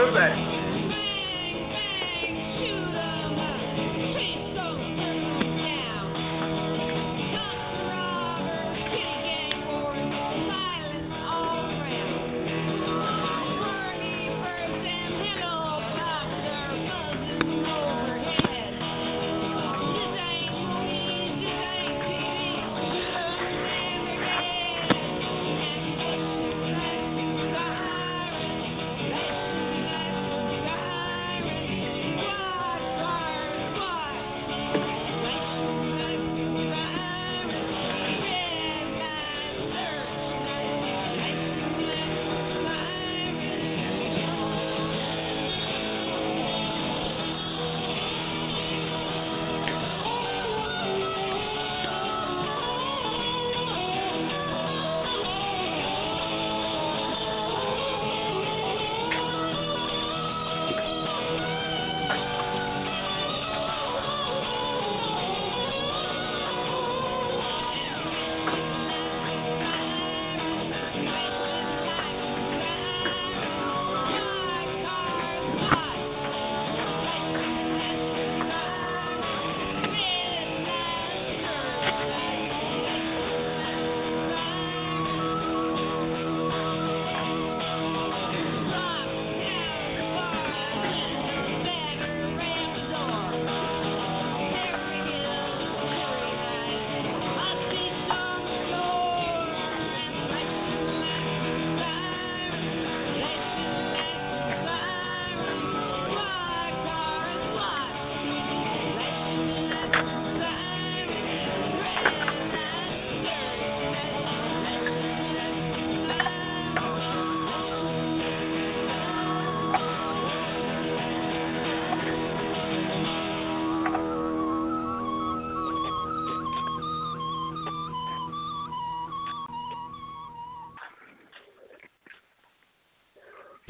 Throwback.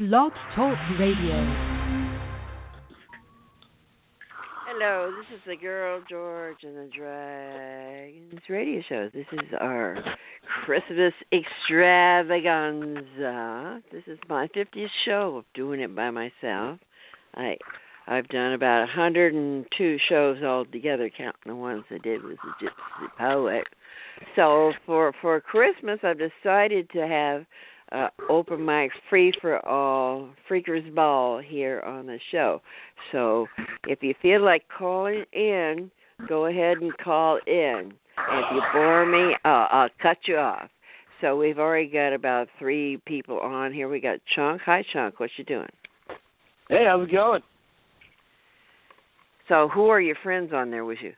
Blog Talk Radio. Hello, this is the Girl George and the Dragons radio show. This is our Christmas extravaganza. This is my 50th show of doing it by myself. I've done about 102 shows altogether, counting the ones I did with the Gypsy Poet. So for Christmas, I've decided to have open mic free for all, Freakers Ball here on the show. So if you feel like calling in, go ahead and call in. And if you bore me, I'll cut you off. So we've already got about 3 people on here. We got CHONK. Hi, CHONK. What you doing? Hey, how's it going? So who are your friends on there with you?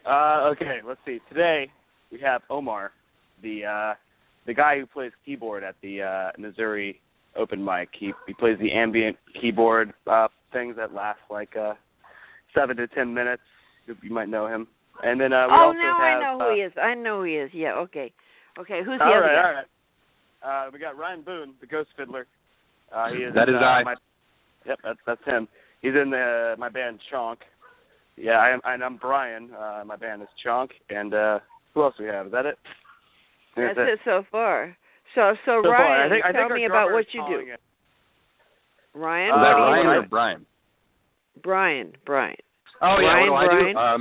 Okay, let's see. Today we have Omar, the guy who plays keyboard at the Missouri open mic. He plays the ambient keyboard things that last like 7 to 10 minutes. You might know him. And then we also have... I know who he is. I know who he is. Yeah, okay. Okay, who's the other guy? All right. We got Ryan Boone, the Ghost Fiddler. That is I. Yep, that's him. He's in my band, CHONK. Yeah, I'm Brian. My band is CHONK. And who else do we have? Is that it? That's it so far. So Ryan, tell me about what you do. Ryan? Is that Ryan or Brian? Brian. Oh, yeah, Ryan, what do I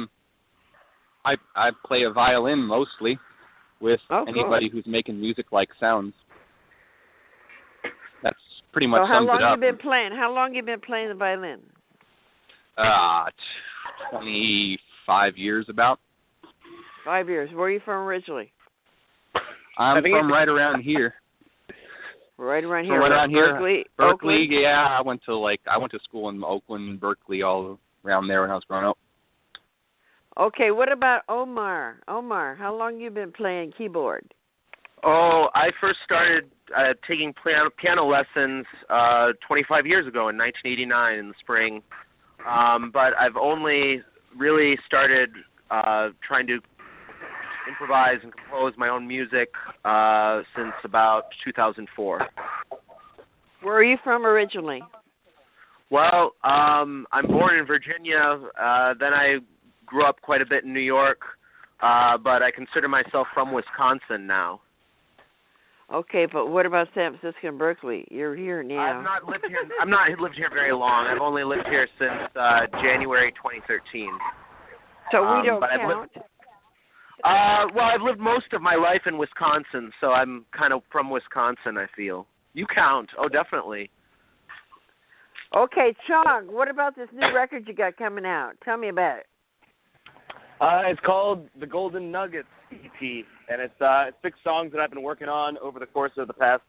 do? I play a violin mostly with anybody who's making music-like sounds. That's pretty much sums it up. How long you been playing the violin? 25 years about. 5 years. Where are you from originally? I'm from right around here. Right around here. Right around here. Berkeley. Oakland? Yeah. I went to school in Oakland, Berkeley, all around there when I was growing up. Okay, what about Omar? Omar, how long you been playing keyboard? Oh, I first started taking piano lessons 25 years ago in 1989 in the spring. But I've only really started trying to improvise and compose my own music since about 2004. Where are you from originally? Well, I'm born in Virginia. Then I grew up quite a bit in New York, but I consider myself from Wisconsin now. Okay, but what about San Francisco and Berkeley? You're here now. I've not lived here. I've not lived here very long. I've only lived here since January 2013. So we don't count. Well, I've lived most of my life in Wisconsin, so I'm kind of from Wisconsin, I feel. You count. Oh, definitely. Okay, CHONK, what about this new record you got coming out? Tell me about it. It's called The Golden Nuggets EP, and it's 6 songs that I've been working on over the course of the past.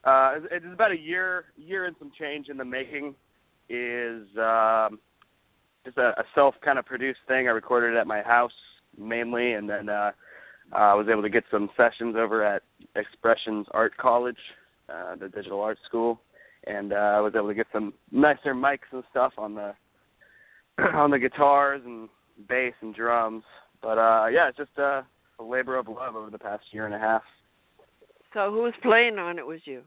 It's about a year and some change in the making. Is just a self kind of produced thing. I recorded it at my house mainly, and then I was able to get some sessions over at Expressions Art College, the digital art school, and I was able to get some nicer mics and stuff on the guitars and bass and drums. But yeah, it's just a labor of love over the past year and a half. So who's playing on it with you?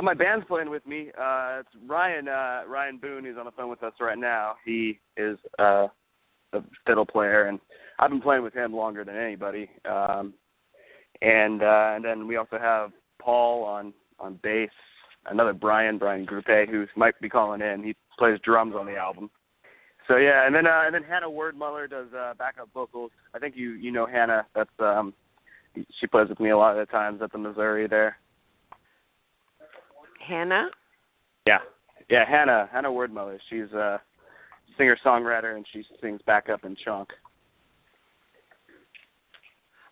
My band's playing with me. It's RyanBoon, who's on the phone with us right now. He is a fiddle player, and I've been playing with him longer than anybody. And then we also have Paul on bass, another Brian Grupe, who might be calling in. He plays drums on the album. So yeah, and then Hannah Wordmuller does backup vocals. I think you know Hannah. That's she plays with me a lot of the times at the Missouri there. Hannah? Yeah, Hannah Wordmuller. She's a singer-songwriter, and she sings backup in CHONK.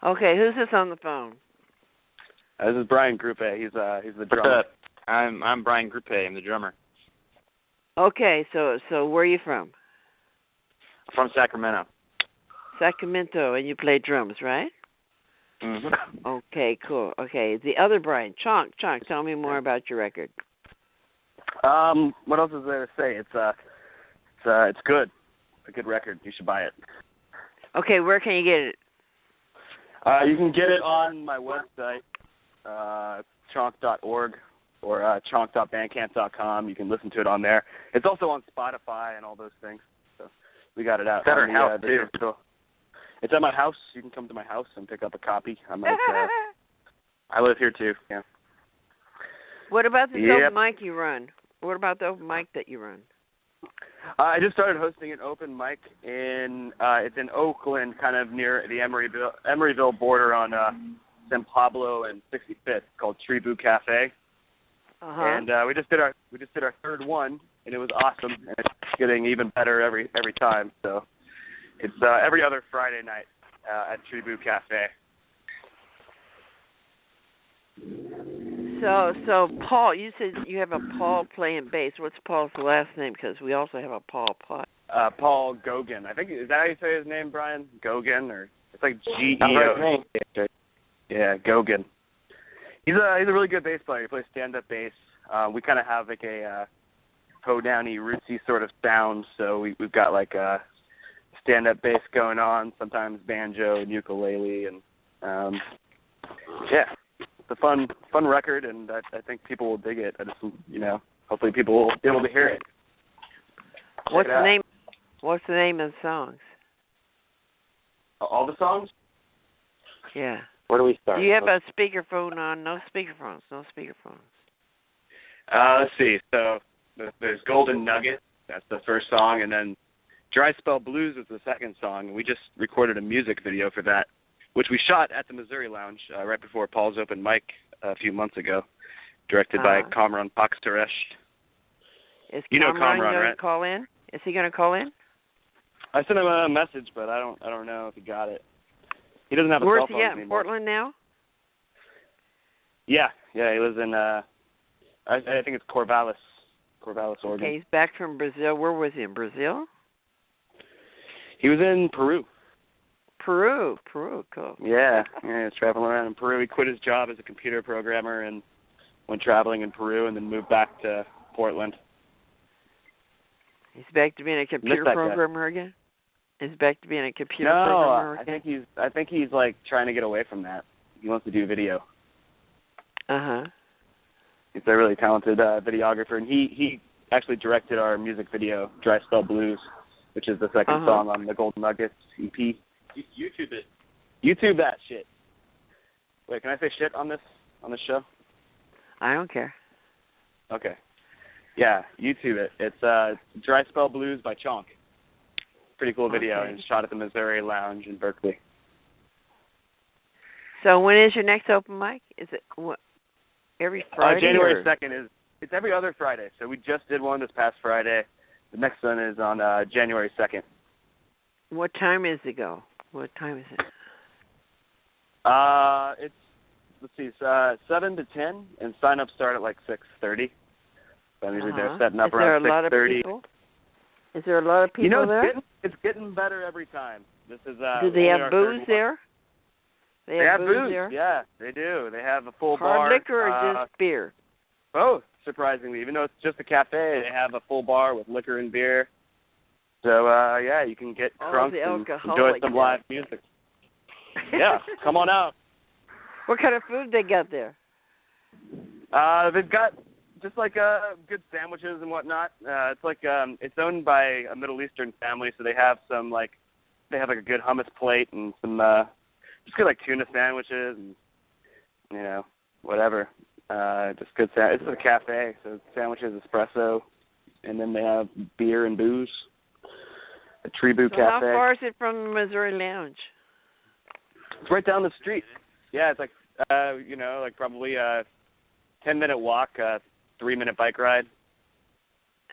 Okay, who's this on the phone? This is Brian Grupe. He's the drummer. What's up? I'm Brian Grupe. I'm the drummer. Okay, so where are you from? From Sacramento. Sacramento, and you play drums, right? Mm-hmm. Okay, cool. Okay, the other Brian, CHONK, tell me more about your record. What else is there to say? It's good. It's a good record. You should buy it. Okay, where can you get it? You can get it on my website, chonk.org, or chonk.bandcamp.com. You can listen to it on there. It's also on Spotify and all those things. So we got it out. It's at our house, too. It's at my house. You can come to my house and pick up a copy. I live here, too, yeah. What about this open mic you run? What about the open mic that you run? I just started hosting an open mic it's in Oakland, kind of near the Emeryville border on San Pablo and 65th, called Tribu Cafe. Uh-huh. And we just did our third one, and it was awesome. And it's getting even better every time. So it's every other Friday night at Tribu Cafe. So Paul, you said you have a Paul playing bass. What's Paul's last name? Because we also have a Paul Pot. Paul Gauguin. I think, is that how you say his name, Brian? Gauguin, or it's like Geo. Yeah, Gauguin. He's a really good bass player. He plays stand-up bass. We kind of have like a hoedowny, rootsy sort of sound. So we've got like a stand-up bass going on. Sometimes banjo and ukulele, and yeah. It's a fun record, and I think people will dig it. I just, hopefully people will be able to hear it. What's the name of the songs? All the songs? Yeah. Where do we start? Do you have a speakerphone on? No speakerphones. Let's see. So there's Golden Nugget. That's the first song, and then Dry Spell Blues is the second song. We just recorded a music video for that, which we shot at the Missouri Lounge right before Paul's open mic a few months ago, directed by Kamran Pakstaresh. Is Kamran going right? to call in? Is he going to call in? I sent him a message, but I don't know if he got it. He doesn't have a cell phone anymore. Where's he at? In Portland now? Yeah, he lives in I think it's Corvallis, Oregon. Okay, he's back from Brazil. Where was he? In Brazil? He was in Peru. Peru, cool. Yeah, he's traveling around in Peru. He quit his job as a computer programmer and went traveling in Peru, and then moved back to Portland. He's back to being a computer programmer again? He's back to being a computer programmer again? I think he's like trying to get away from that. He wants to do video. Uh-huh. He's a really talented videographer, and he actually directed our music video, Dry Spell Blues, which is the second song on the Golden Nuggets EP. YouTube it. YouTube that shit. Wait, can I say shit on this show? I don't care. Okay. Yeah, YouTube it. It's Dry Spell Blues by CHONK. Pretty cool video, Okay. and it's shot at the Missouri Lounge in Berkeley. So when is your next open mic? Is it every Friday? January 2nd it's every other Friday. So we just did one this past Friday. The next one is on January 2nd. What time is it go? What time is it? It's, let's see, 7 to 10, and sign-ups start at like 6:30. So usually they're setting up around 6:30. Is there a lot of people there? It's getting better every time. This is. Do they have booze there? They have booze there? Yeah, they do. They have a full Hard bar. liquor or just beer? Both, surprisingly. Even though it's just a cafe, they have a full bar with liquor and beer. So, yeah, you can get drunk and enjoy some live music. Yeah, come on out. What kind of food they got there? They've got just like good sandwiches and whatnot. It's like it's owned by a Middle Eastern family, so they have a good hummus plate and some just good like tuna sandwiches and whatever. Just good It's a cafe, so sandwiches, espresso, and then they have beer and booze. A Tribu Cafe. How far is it from the Missouri Lounge? It's right down the street. Yeah, it's like like probably a 10-minute walk, 3-minute bike ride.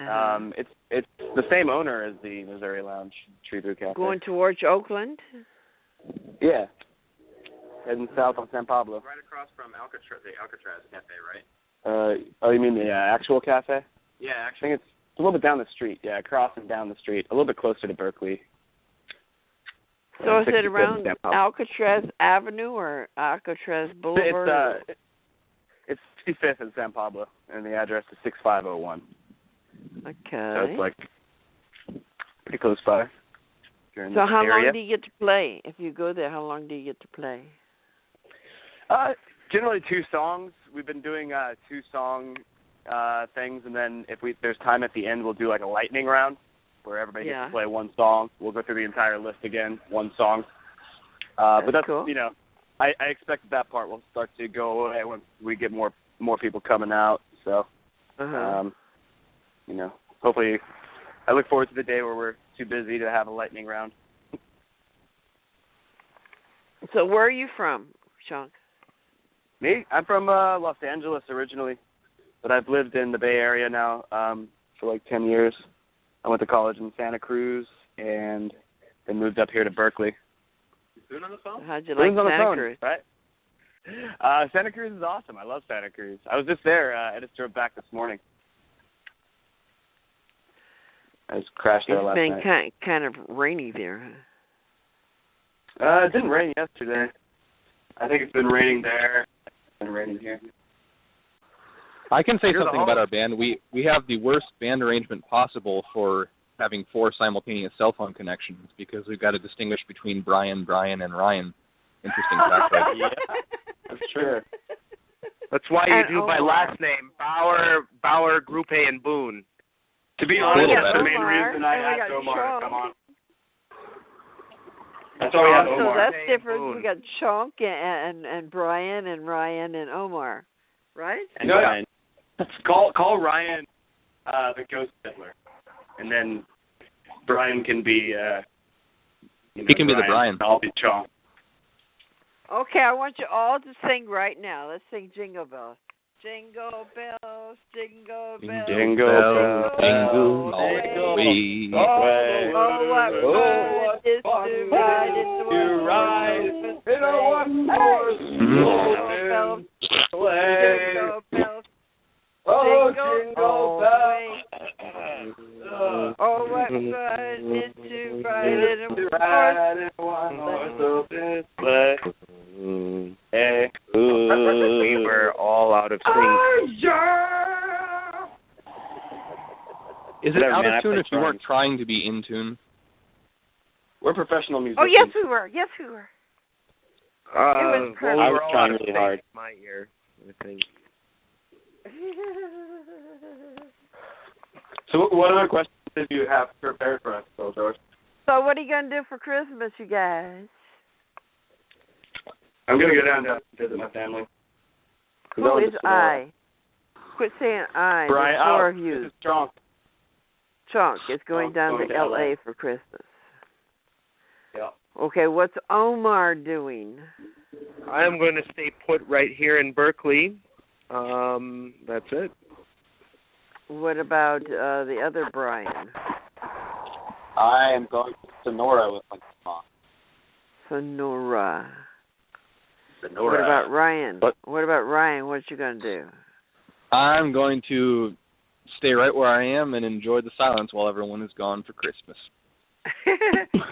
It's the same owner as the Missouri Lounge, Tribu Cafe. Going towards Oakland? Yeah. Heading south on San Pablo. Right across from the Alcatraz Cafe, right? Oh, you mean the actual cafe? Yeah, actually. I think it's a little bit down the street. Yeah, across and down the street. A little bit closer to Berkeley. So is it around Alcatraz Avenue or Alcatraz Boulevard? It's 65th in San Pablo, and the address is 6501. Okay. So it's like pretty close by. So how long do you get to play? If you go there, how long do you get to play? Generally 2 songs. We've been doing 2-song things, and then if there's time at the end, we'll do like a lightning round where everybody gets to play 1 song. We'll go through the entire list again, 1 song. But that's cool. I expect that part will start to go away once we get more people coming out. So, hopefully, I look forward to the day where we're too busy to have a lightning round. So where are you from, CHONK? Me? I'm from Los Angeles originally, but I've lived in the Bay Area now for like 10 years. I went to college in Santa Cruz and then moved up here to Berkeley. Is Boone on the phone? How'd you like Santa Cruz? Right? Santa Cruz is awesome. I love Santa Cruz. I was just there. I just drove back this morning. I just crashed there last night. It's been kind of rainy there, It didn't rain yesterday. I think it's been raining there. It's been raining here. I can say something about our band. We have the worst band arrangement possible for having 4 simultaneous cell phone connections because we've got to distinguish between Brian, and Ryan. Interesting fact. Yeah, that's true. That's why you do my last name, Bauer, Grupe-RyanBoon. To be honest, that's the main Omar, reason I asked Omar to come on. That's why we have Omar. So that's different. We got CHONK and Brian and Ryan and Omar, right? And Ryan. Call Ryan the Ghost Fiddler, and then Brian can be. He can be the Brian. I'll be CHONK. Okay, I want you all to sing right now. Let's sing Jingle Bells. Jingle bells, jingle bells, jingle bells, jingle all the way. Oh, what fun it is to ride in a one-horse Jingle bells, jingle bells. Oh, what fun it is to ride in a one-horse open sleigh. Hey, we were all out of sync. Is it out of tune if you weren't trying to be in tune? We're professional musicians. Oh, yes, we were. Yes, we were. I was trying really hard. My ear, I think. So what other questions did you have prepared for us, George? So what are you going to do for Christmas, you guys? I'm going to go down to visit my family. Who is I? Quit saying I. Brian, There's four of you. This is CHONK. CHONK is going down to L.A. for Christmas. Yeah. Okay, what's Omar doing? I am going to stay put right here in Berkeley. That's it. What about the other Brian? I am going to Sonora with my mom. Sonora. What about Ryan? What about Ryan? What you going to do? I'm going to stay right where I am and enjoy the silence while everyone is gone for Christmas.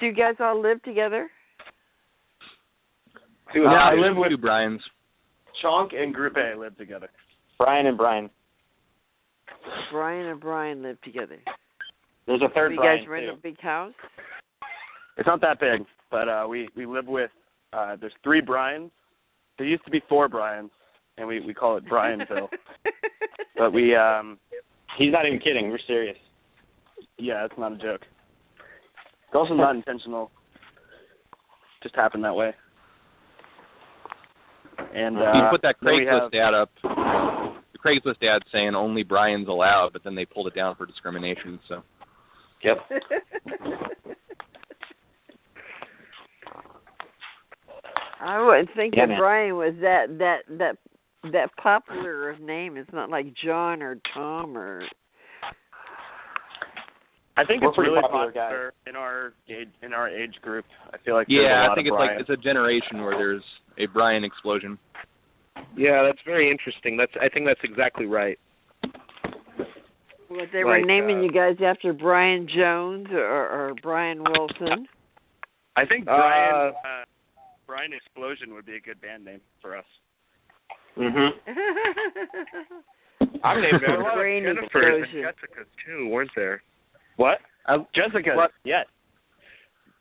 Do you guys all live together? I live with two Brians. CHONK and Grupe live together. Brian and Brian. Brian and Brian live together. There's a third you Brian, guys rent too. a big house? It's not that big, but we live with, there's 3 Brians. There used to be 4 Brians, and we call it Brianville. But he's not even kidding. We're serious. Yeah, it's not a joke. It's also not intentional. Just happened that way. And you put that Craigslist ad up. The Craigslist ad saying only Brian's allowed, but then they pulled it down for discrimination. So. Yep. I wouldn't think that Brian was that popular of name. It's not like John or Tom or. I think it's really popular in our age group. I feel like I think it's a generation where there's a Brian explosion. Yeah, that's very interesting. I think that's exactly right. What they were naming you guys after Brian Jones or Brian Wilson? I think Brian Explosion would be a good band name for us. Mhm. I'm named after a lot of Jennifers and Jessicas too, weren't there? What? Jessica. What? Yes.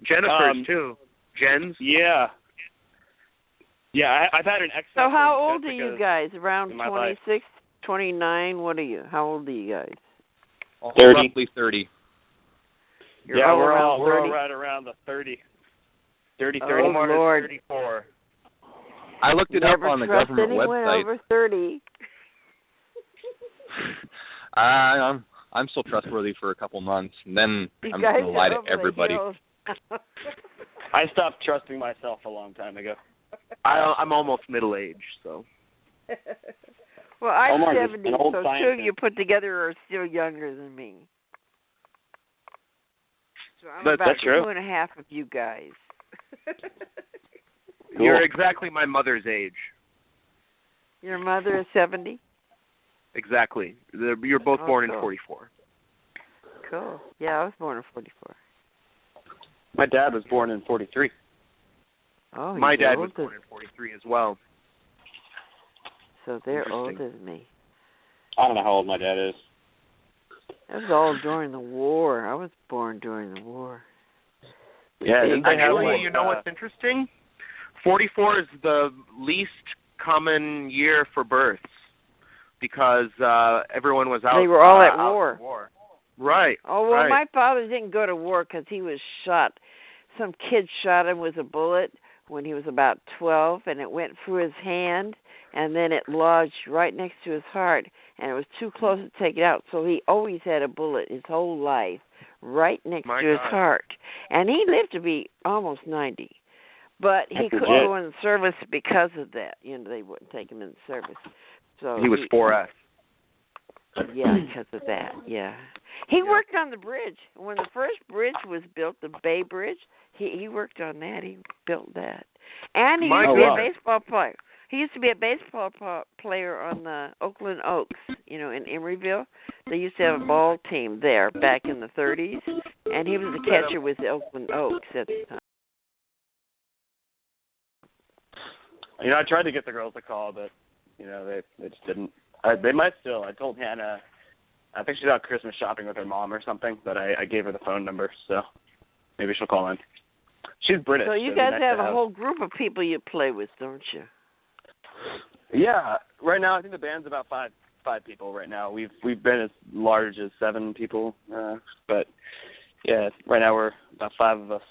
Jennifers too. Jens. Yeah. Yeah, I've had an ex. So how old are you guys? Around 26, 29? What are you? How old are you guys? 30. Roughly 30. We're all right around the 30. 30, oh, 30. Lord. 34. I looked it up on the government website. Over 30. I'm still trustworthy for a couple months, and then I'm going to lie to everybody. I stopped trusting myself a long time ago. I'm almost middle-aged, so. Well, I'm Omar, 70, so 2 of you put together are still younger than me. So I'm about that's true. 2.5 of you guys. Cool. You're exactly my mother's age. Your mother is 70? Exactly. You're both born in 44. Cool. Yeah, I was born in 44. My dad was born in 43. Oh, my dad was born in 43 as well. So they're older than me. I don't know how old my dad is. That was all during the war. I was born during the war. Yeah, actually, you know what's interesting? 44 is the least common year for births because everyone was out. They were all at war. Right. Oh, well, right. My father didn't go to war because he was shot. Some kid shot him with a bullet when he was about 12, and it went through his hand, and then it lodged right next to his heart, and it was too close to take it out. So he always had a bullet his whole life right next to his heart. And he lived to be almost 90. But he couldn't go in the service because of that. You know, they wouldn't take him in the service. So he was 4F. Yeah, because of that, yeah. He worked on the bridge. When the first bridge was built, the Bay Bridge, he worked on that. He built that. And he used to be a baseball player. He used to be a baseball player on the Oakland Oaks, you know, in Emeryville. They used to have a ball team there back in the 30s, and he was the catcher with the Oakland Oaks at the time. You know, I tried to get the girls to call, but, you know, they just didn't. They might still. I told Hannah, I think she's out Christmas shopping with her mom or something, but I gave her the phone number, so maybe she'll call in. She's British. So you guys have a whole group of people you play with, don't you? Yeah. Right now, I think the band's about five people right now. We've been as large as 7 people, but, yeah, right now we're about 5 of us.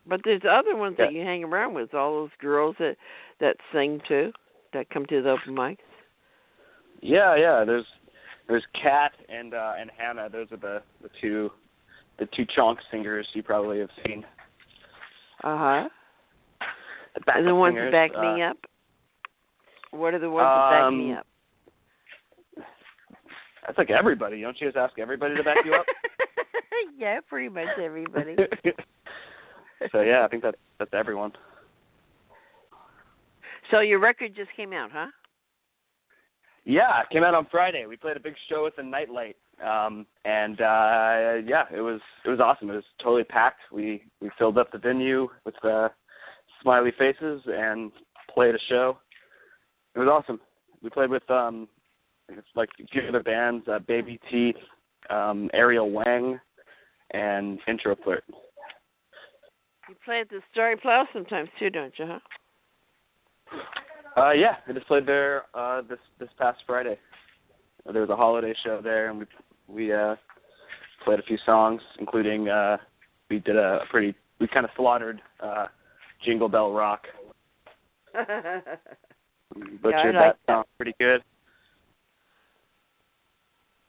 But there's other ones that you hang around with, all those girls that sing too, that come to the open mics. Yeah. There's Kat and Hannah. Those are the two CHONK singers you probably have seen. Uh-huh. And the ones singers, that back me up? What are the ones that back me up? That's like everybody. Don't you just ask everybody to back you up? Yeah, pretty much everybody. So yeah, I think that's everyone. So your record just came out, huh? Yeah, it came out on Friday. We played a big show at the Nightlight, it was awesome. It was totally packed. We filled up the venue with smiley faces and played a show. It was awesome. We played with like a few other bands, Baby Teeth, Ariel Wang, and Intro Flirt. You play at the Starry Plow sometimes too, don't you, huh? Yeah, I just played there this past Friday. There was a holiday show there, and we played a few songs, including we kind of slaughtered Jingle Bell Rock. Butchered that song pretty good.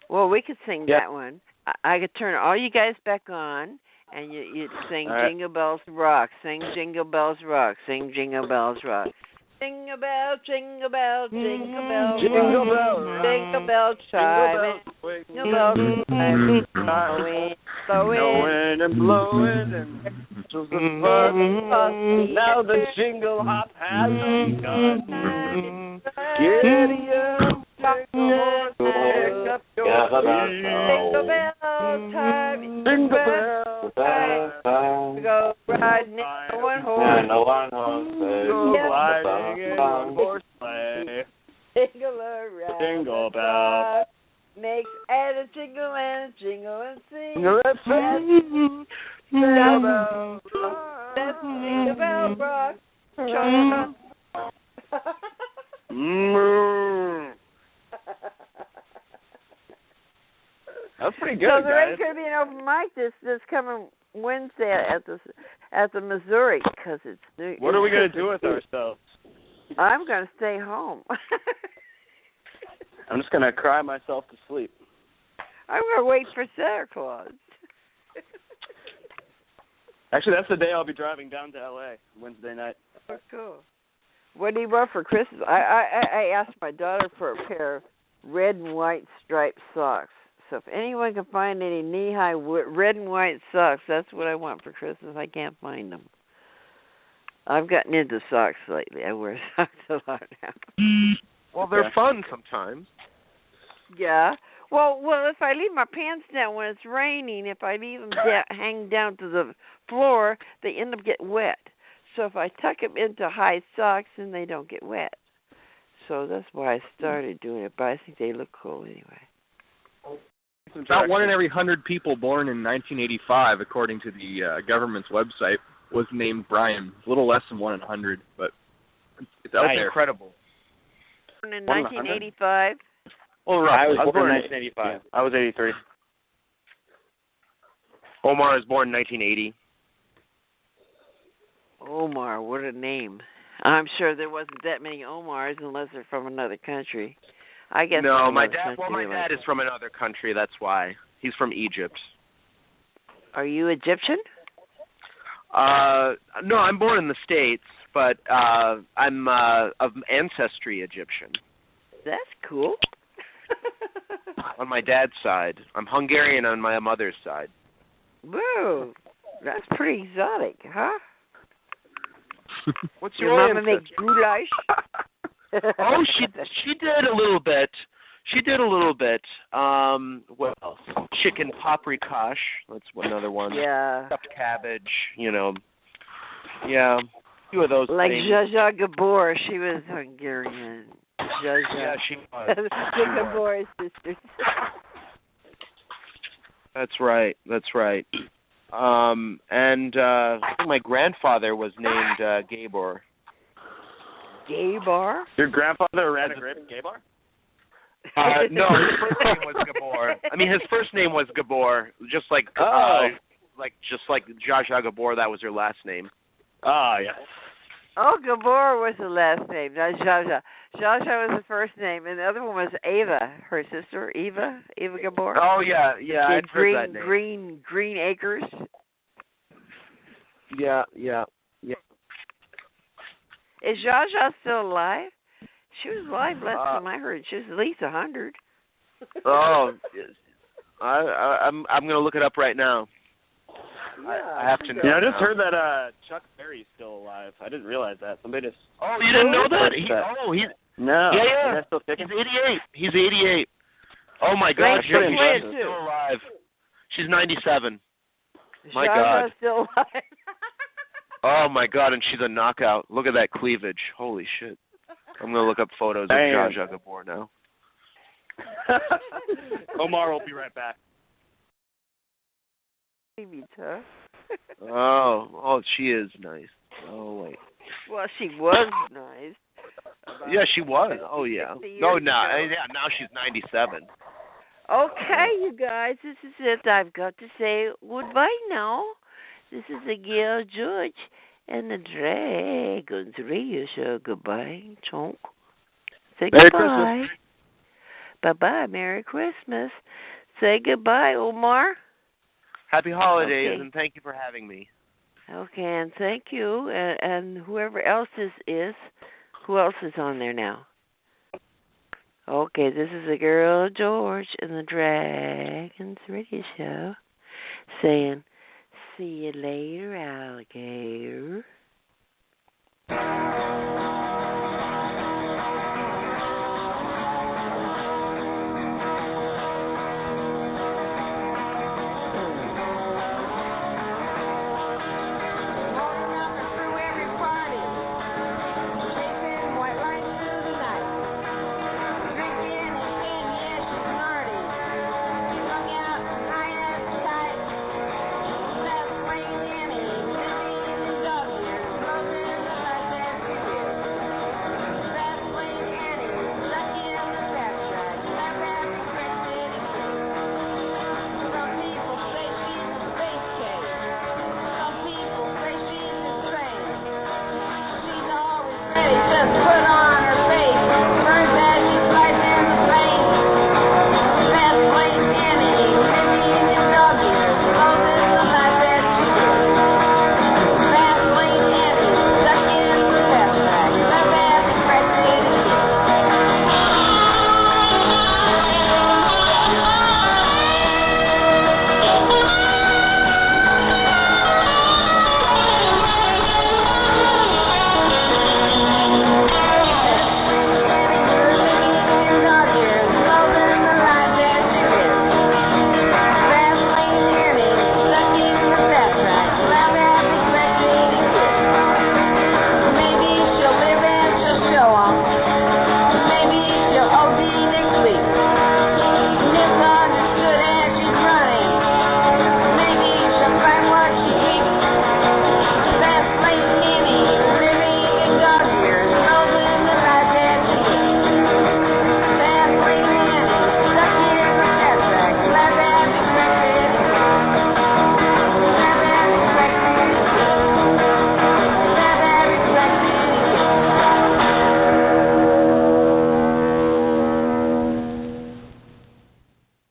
Well, we could sing that one. I could turn all you guys back on, and you'd sing Jingle Bells Rock, sing Jingle Bells Rock, sing Jingle Bells Rock. Jingle bell, jingle bell, jingle bell, jingle bell, jingle bell chime, jingle bell chime, blowing and blowing and angels of fun. Now the jingle hop has begun. Giddy up, jingle up your jingle bell time, jingle bell time. Go riding in one horse, go riding in one horse sleigh. Jingle around, jingle bell, makes and a jingle and sing. Jingle bell, that's jingle bell rock. That's pretty good. So the Red Caribbean Open Mic this coming Wednesday at the Missouri, because it's new. What are we gonna do with ourselves? I'm gonna stay home. I'm just gonna cry myself to sleep. I'm gonna wait for Santa Claus. Actually, that's the day I'll be driving down to LA, Wednesday night. Oh, cool. What do you want for Christmas? I asked my daughter for a pair of red and white striped socks. So if anyone can find any knee-high red and white socks, that's what I want for Christmas. I can't find them. I've gotten into socks lately. I wear socks a lot now. Well, they're fun sometimes. Yeah. Well, if I leave my pants down when it's raining, if I leave them hang down to the floor, they end up getting wet. So if I tuck them into high socks, then they don't get wet. So that's why I started doing it, but I think they look cool anyway. About 1 in every 100 people born in 1985, according to the government's website, was named Brian. It's a little less than 1 in 100, but it's out there. Incredible. Born in 1985. Well, right. I was born in 1985. Yeah. I was 83. Omar was born in 1980. Omar, what a name. I'm sure there wasn't that many Omars unless they're from another country. I guess. No, my dad is from another country, that's why. He's from Egypt. Are you Egyptian? No, I'm born in the States, but I'm of ancestry Egyptian. That's cool. On my dad's side. I'm Hungarian on my mother's side. Whoa, that's pretty exotic, huh? What's your mama make goulash? Oh, she did a little bit. She did a little bit. What else? Chicken paprikash. That's another one. Yeah. Stuffed cabbage. Yeah. A few of those like things. Zsa Zsa Gabor. She was Hungarian. Zsa Zsa. Yeah, she was. The Gabor sisters. That's right. And I think my grandfather was named Gabor. Gabor? Your grandfather ran a grape gay bar? No, his first name was Gabor. I mean, his first name was Gabor, just like just like Zsa Zsa Gabor. That was her last name. Ah, yes. Oh, Gabor was the last name, not Zsa Zsa. Zsa Zsa was the first name, and the other one was Ava, her sister, Eva Gabor. Oh yeah, I'd heard that name. Green Acres. Yeah. Is Zsa Zsa still alive? She was alive last time I heard. She was at least 100. Oh, I'm gonna look it up right now. Yeah, I have to know. Yeah, I just heard that Chuck Berry's still alive. I didn't realize that. Somebody just. Oh, you didn't know that? No. Yeah. He's 88. He's 88. Oh my God, she's still alive. She's 97. My God. Zsa still alive. Oh my God, and she's a knockout. Look at that cleavage. Holy shit. I'm gonna look up photos of Zsa Zsa Gabor now. Omar will be right back. Oh, she is nice. Oh wait. Well, she was nice. Yeah, she was. Oh yeah. No, now she's 97. Okay, you guys, this is it. I've got to say goodbye now. This is the Gail George and the Dragons Radio Show. Goodbye, Chonk. Say Merry goodbye. Christmas. Bye-bye. Merry Christmas. Say goodbye, Omar. Happy holidays, Okay. and thank you for having me. Okay, and thank you. And whoever else is, who else is on there now? Okay, this is the girl George and the Dragons Radio Show saying, see you later, alligator.